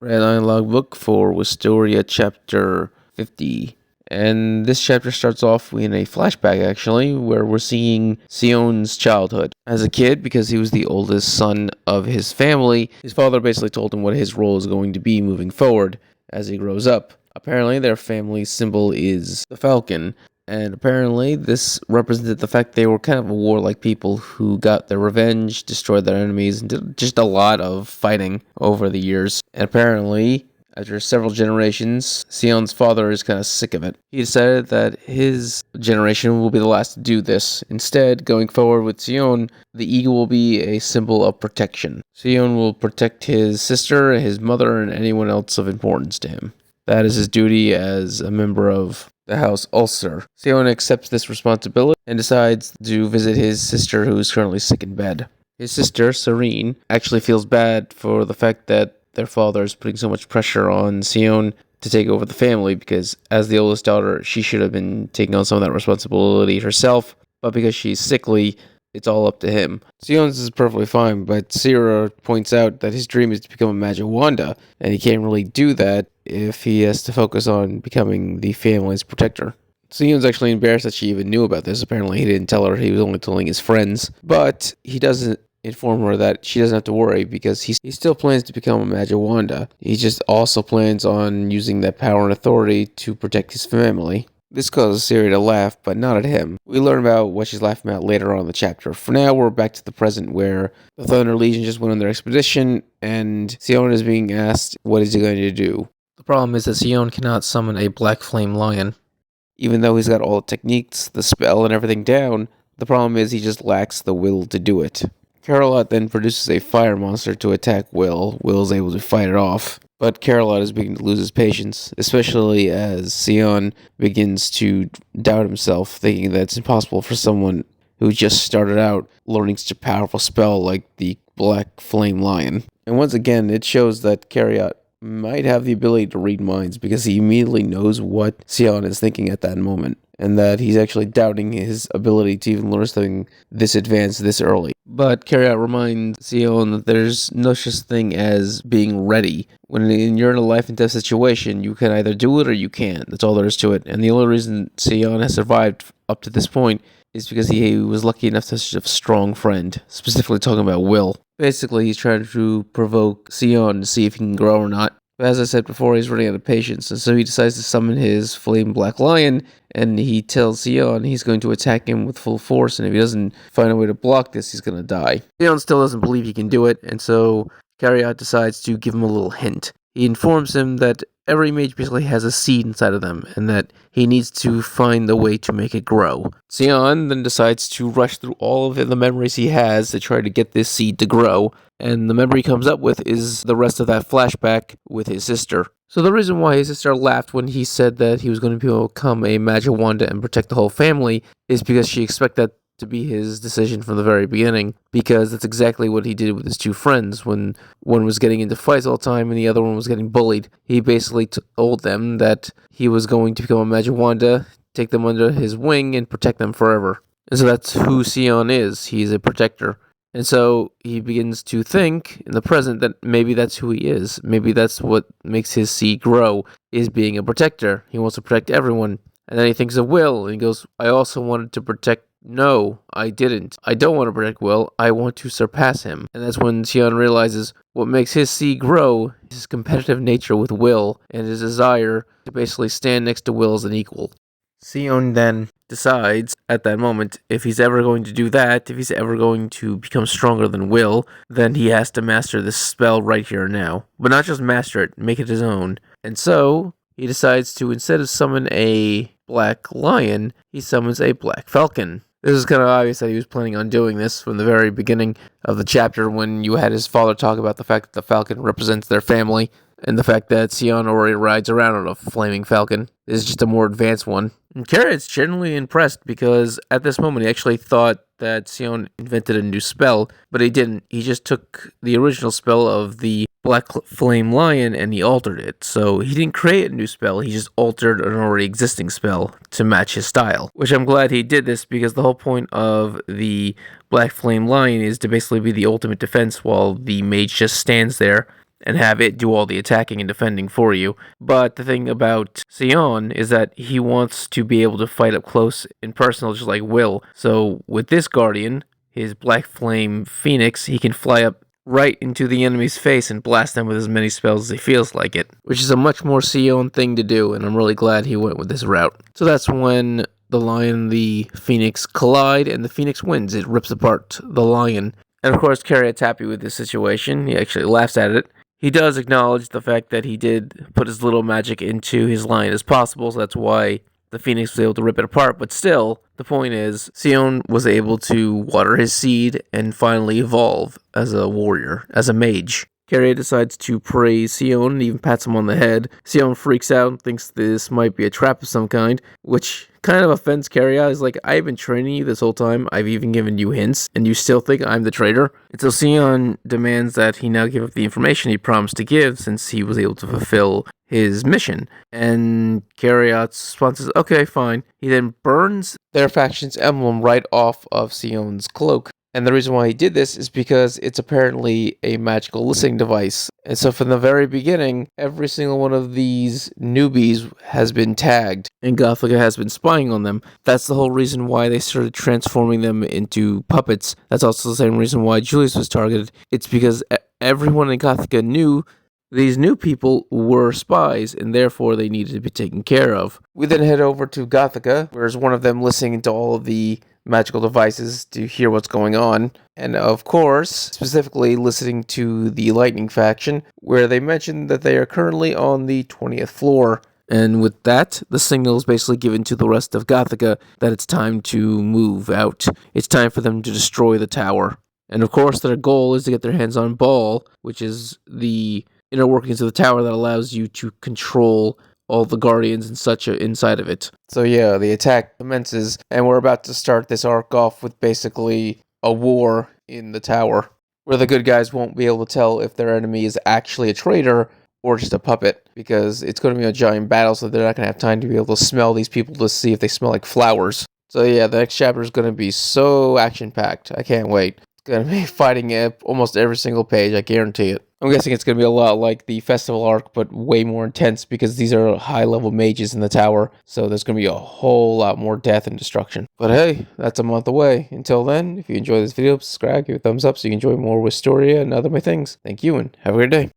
Red Line Logbook for Wistoria Chapter 50. And this chapter starts off in a flashback, actually, where we're seeing Sion's childhood. As a kid, because he was the oldest son of his family, his father basically told him what his role is going to be moving forward as he grows up. Apparently, their family symbol is the falcon, and apparently this represented the fact they were kind of a warlike people who got their revenge, destroyed their enemies, and did just a lot of fighting over the years. And apparently, after several generations, Sion's father is kind of sick of it. He decided that his generation will be the last to do this. Instead, going forward with Sion, the eagle will be a symbol of protection. Sion will protect his sister, his mother, and anyone else of importance to him. That is his duty as a member of the House Ulster. Sion accepts this responsibility and decides to visit his sister, who is currently sick in bed. His sister, Serene, actually feels bad for the fact that their father is putting so much pressure on Sion to take over the family, because as the oldest daughter, she should have been taking on some of that responsibility herself, but because she's sickly, it's all up to him. Sion's is perfectly fine, but Sierra points out that his dream is to become a Magic Wanda, and he can't really do that if he has to focus on becoming the family's protector. Sion's actually embarrassed that she even knew about this. Apparently, he didn't tell her, he was only telling his friends, but he doesn't inform her that she doesn't have to worry, because he still plans to become a Magic Wanda. He just also plans on using that power and authority to protect his family. This causes Siri to laugh, but not at him. We learn about what she's laughing about later on in the chapter. For now, we're back to the present, where the Thunder Legion just went on their expedition, and Sion is being asked what is he going to do. The problem is that Sion cannot summon a black flame lion. Even though he's got all the techniques, the spell, and everything down, the problem is he just lacks the will to do it. Carolot then produces a fire monster to attack Will. Will's able to fight it off, but Carolot is beginning to lose his patience, especially as Sion begins to doubt himself, thinking that it's impossible for someone who just started out learning such a powerful spell like the Black Flame Lion. And once again, it shows that Carolot might have the ability to read minds, because he immediately knows what Sion is thinking at that moment, and that he's actually doubting his ability to even learn something this advanced this early. But Carriot reminds Sion that there's no such thing as being ready. When you're in a life and death situation, you can either do it or you can't. That's all there is to it. And the only reason Sion has survived up to this point is because he was lucky enough to have such a strong friend, specifically talking about Will. Basically, he's trying to provoke Sion to see if he can grow or not. But as I said before, he's running out of patience, and so he decides to summon his Flame Black Lion, and he tells Sion he's going to attack him with full force, and if he doesn't find a way to block this, he's going to die. Sion still doesn't believe he can do it, and so Carriot decides to give him a little hint. He informs him that every mage basically has a seed inside of them, and that he needs to find a way to make it grow. Sion then decides to rush through all of the memories he has to try to get this seed to grow, and the memory he comes up with is the rest of that flashback with his sister. So the reason why his sister laughed when he said that he was going to become a Magic Wanda and protect the whole family is because she expected that to be his decision from the very beginning, because that's exactly what he did with his two friends. When one was getting into fights all the time and the other one was getting bullied, he basically told them that he was going to become a Magic Wanda, take them under his wing, and protect them forever. And so that's who Sion is. He's a protector. And so he begins to think in the present that maybe that's who he is. Maybe that's what makes his seed grow, is being a protector. He wants to protect everyone. And then he thinks of Will, and he goes, I also wanted to protect... No, I didn't. I don't want to protect Will. I want to surpass him. And that's when Sion realizes what makes his seed grow is his competitive nature with Will, and his desire to basically stand next to Will as an equal. Sion then decides at that moment, if he's ever going to do that, if he's ever going to become stronger than Will, then he has to master this spell right here and now. But not just master it, make it his own. And so he decides to, instead of summon a black lion, he summons a black falcon. This is kind of obvious that he was planning on doing this from the very beginning of the chapter, when you had his father talk about the fact that the falcon represents their family, and the fact that Sion already rides around on a flaming falcon. This is just a more advanced one. And Carrot's generally impressed, because at this moment he actually thought that Sion invented a new spell, but he didn't. He just took the original spell of the Black Flame Lion and he altered it. So he didn't create a new spell, he just altered an already existing spell to match his style. Which I'm glad he did this, because the whole point of the Black Flame Lion is to basically be the ultimate defense while the mage just stands there and have it do all the attacking and defending for you. But the thing about Sion is that he wants to be able to fight up close and personal, just like Will. So with this Guardian, his Black Flame Phoenix, he can fly up right into the enemy's face and blast them with as many spells as he feels like it, which is a much more Sion thing to do, and I'm really glad he went with this route. So that's when the lion and the phoenix collide, and the phoenix wins. It rips apart the lion. And of course, Carriot's happy with this situation. He actually laughs at it. He does acknowledge the fact that he did put as little magic into his lion as possible, so that's why the phoenix was able to rip it apart. But still, the point is, Sion was able to water his seed and finally evolve as a warrior, as a mage. Carriot decides to praise Sion and even pats him on the head. Sion freaks out and thinks this might be a trap of some kind, which kind of offends Carriot. He's like, I've been training you this whole time. I've even given you hints, and you still think I'm the traitor? And so Sion demands that he now give up the information he promised to give since he was able to fulfill his mission. And Carriot's response is, okay, fine. He then burns their faction's emblem right off of Sion's cloak. And the reason why he did this is because it's apparently a magical listening device. And so from the very beginning, every single one of these newbies has been tagged, and Gothica has been spying on them. That's the whole reason why they started transforming them into puppets. That's also the same reason why Julius was targeted. It's because everyone in Gothica knew these new people were spies, and therefore they needed to be taken care of. We then head over to Gothica, where there's one of them listening to all of the magical devices to hear what's going on. And of course, specifically listening to the Lightning faction, where they mention that they are currently on the 20th floor. And with that, the signal is basically given to the rest of Gothica that it's time to move out. It's time for them to destroy the tower. And of course, their goal is to get their hands on Ball, which is the inner workings of the tower that allows you to control all the guardians and such inside of it. So yeah, the attack commences, and we're about to start this arc off with basically a war in the tower, where the good guys won't be able to tell if their enemy is actually a traitor or just a puppet, because it's going to be a giant battle, so they're not going to have time to be able to smell these people to see if they smell like flowers. So yeah, the next chapter is going to be so action-packed. I can't wait. It's going to be fighting almost every single page, I guarantee it. I'm guessing it's going to be a lot like the festival arc, but way more intense because these are high-level mages in the tower, so there's going to be a whole lot more death and destruction. But hey, that's a month away. Until then, if you enjoyed this video, subscribe, give it a thumbs up so you can enjoy more Wistoria and other my things. Thank you, and have a great day.